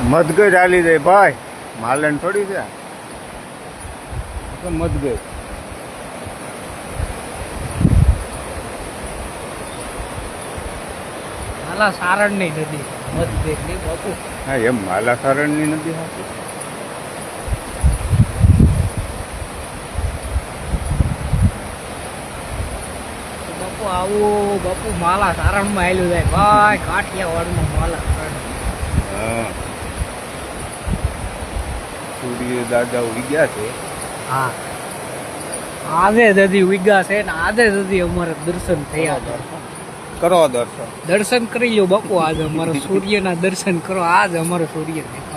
મધગજ હાલી જાય ભાઈ, માલણ થોડી છે મધગજ. માલા સારણ ની નદી મધની બાપુ. હા એમ માલા સારણની નદી હતી. બાપુ આવું બાપુ માલા સારણ માં આવેલું જાય ભાઈ, કાઠિયાવાડ માં માલા સારણ. હા સૂર્ય દાદા ઉડી ગયા છે. હા આજે દદી ઉગ્યા છે ને આજે દદી અમારે દર્શન થયા. કરો દર્શન. દર્શન કરી લો બાપુ, આજે અમારા સૂર્યના દર્શન કરો, આજ અમારો સૂર્ય દેખાય.